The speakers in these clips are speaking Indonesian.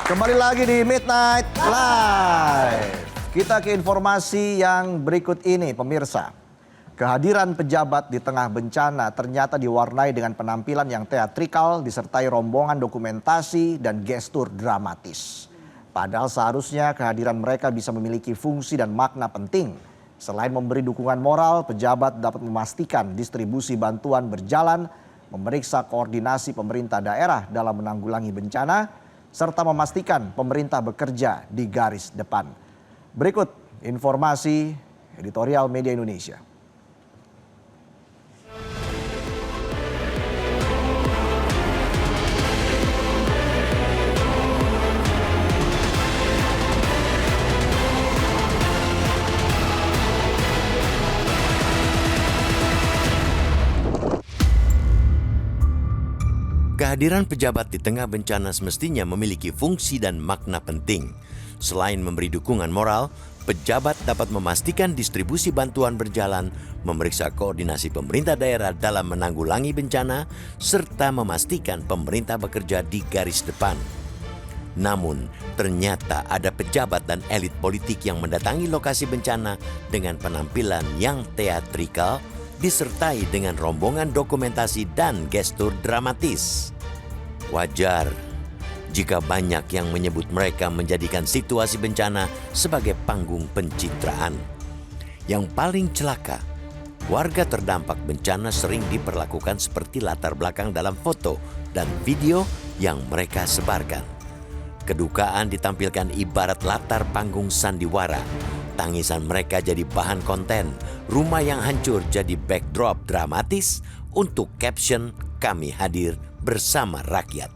Kembali lagi di Midnight Live. Kita ke informasi yang berikut ini, pemirsa. Kehadiran pejabat di tengah bencana ternyata diwarnai dengan penampilan yang teatrikal disertai rombongan dokumentasi dan gestur dramatis. Padahal seharusnya kehadiran mereka bisa memiliki fungsi dan makna penting. Selain memberi dukungan moral, pejabat dapat memastikan distribusi bantuan berjalan, memeriksa koordinasi pemerintah daerah dalam menanggulangi bencana, serta memastikan pemerintah bekerja di garis depan. Berikut informasi editorial Media Indonesia. Kehadiran pejabat di tengah bencana semestinya memiliki fungsi dan makna penting. Selain memberi dukungan moral, pejabat dapat memastikan distribusi bantuan berjalan, memeriksa koordinasi pemerintah daerah dalam menanggulangi bencana, serta memastikan pemerintah bekerja di garis depan. Namun, ternyata ada pejabat dan elit politik yang mendatangi lokasi bencana dengan penampilan yang teatrikal, disertai dengan rombongan dokumentasi dan gestur dramatis. Wajar jika banyak yang menyebut mereka menjadikan situasi bencana sebagai panggung pencitraan. Yang paling celaka, warga terdampak bencana sering diperlakukan seperti latar belakang dalam foto dan video yang mereka sebarkan. Kedukaan ditampilkan ibarat latar panggung sandiwara. Tangisan mereka jadi bahan konten, rumah yang hancur jadi backdrop dramatis untuk caption "Kami hadir bersama rakyat".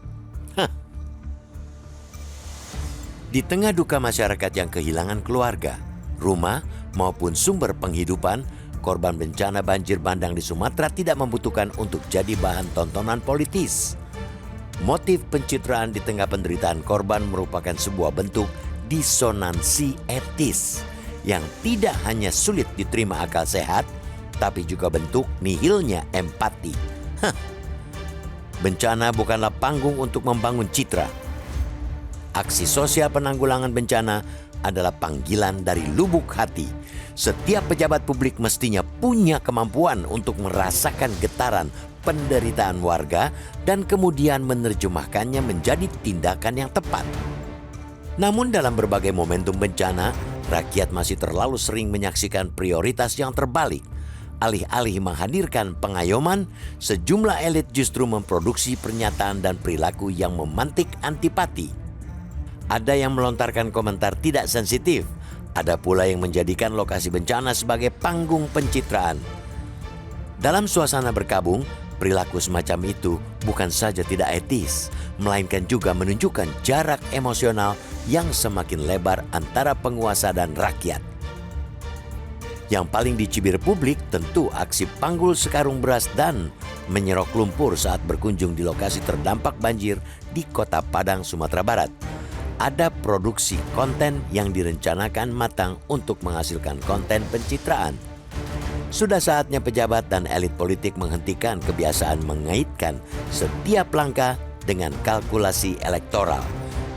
Di tengah duka masyarakat yang kehilangan keluarga, rumah maupun sumber penghidupan, korban bencana banjir bandang di Sumatera tidak membutuhkan untuk jadi bahan tontonan politis. Motif pencitraan di tengah penderitaan korban merupakan sebuah bentuk disonansi etis yang tidak hanya sulit diterima akal sehat, tapi juga bentuk nihilnya empati. Bencana bukanlah panggung untuk membangun citra. Aksi sosial penanggulangan bencana adalah panggilan dari lubuk hati. Setiap pejabat publik mestinya punya kemampuan untuk merasakan getaran penderitaan warga dan kemudian menerjemahkannya menjadi tindakan yang tepat. Namun dalam berbagai momentum bencana, rakyat masih terlalu sering menyaksikan prioritas yang terbalik. Alih-alih menghadirkan pengayoman, sejumlah elit justru memproduksi pernyataan dan perilaku yang memantik antipati. Ada yang melontarkan komentar tidak sensitif, ada pula yang menjadikan lokasi bencana sebagai panggung pencitraan. Dalam suasana berkabung, perilaku semacam itu bukan saja tidak etis, melainkan juga menunjukkan jarak emosional yang semakin lebar antara penguasa dan rakyat. Yang paling dicibir publik tentu aksi panggul sekarung beras dan menyerok lumpur saat berkunjung di lokasi terdampak banjir di Kota Padang, Sumatera Barat. Ada produksi konten yang direncanakan matang untuk menghasilkan konten pencitraan. Sudah saatnya pejabat dan elit politik menghentikan kebiasaan mengaitkan setiap langkah dengan kalkulasi elektoral.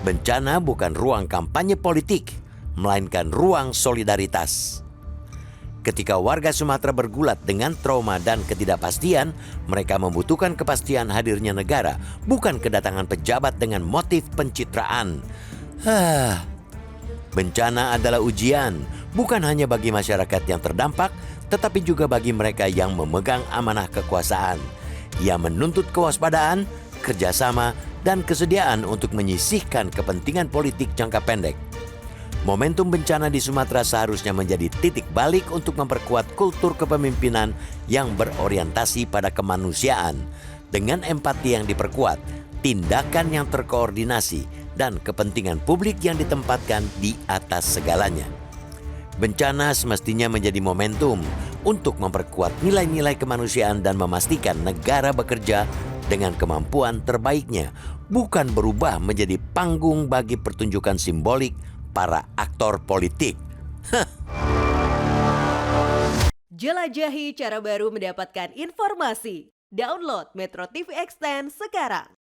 Bencana bukan ruang kampanye politik, melainkan ruang solidaritas. Ketika warga Sumatera bergulat dengan trauma dan ketidakpastian, mereka membutuhkan kepastian hadirnya negara, bukan kedatangan pejabat dengan motif pencitraan. Bencana adalah ujian, bukan hanya bagi masyarakat yang terdampak, tetapi juga bagi mereka yang memegang amanah kekuasaan. Ia menuntut kewaspadaan, kerjasama, dan kesediaan untuk menyisihkan kepentingan politik jangka pendek. Momentum bencana di Sumatera seharusnya menjadi titik balik untuk memperkuat kultur kepemimpinan yang berorientasi pada kemanusiaan. Dengan empati yang diperkuat, tindakan yang terkoordinasi, dan kepentingan publik yang ditempatkan di atas segalanya. Bencana semestinya menjadi momentum untuk memperkuat nilai-nilai kemanusiaan dan memastikan negara bekerja dengan kemampuan terbaiknya, bukan berubah menjadi panggung bagi pertunjukan simbolik para aktor politik. Jelajahi cara baru mendapatkan informasi. Download Metro TV Extend sekarang.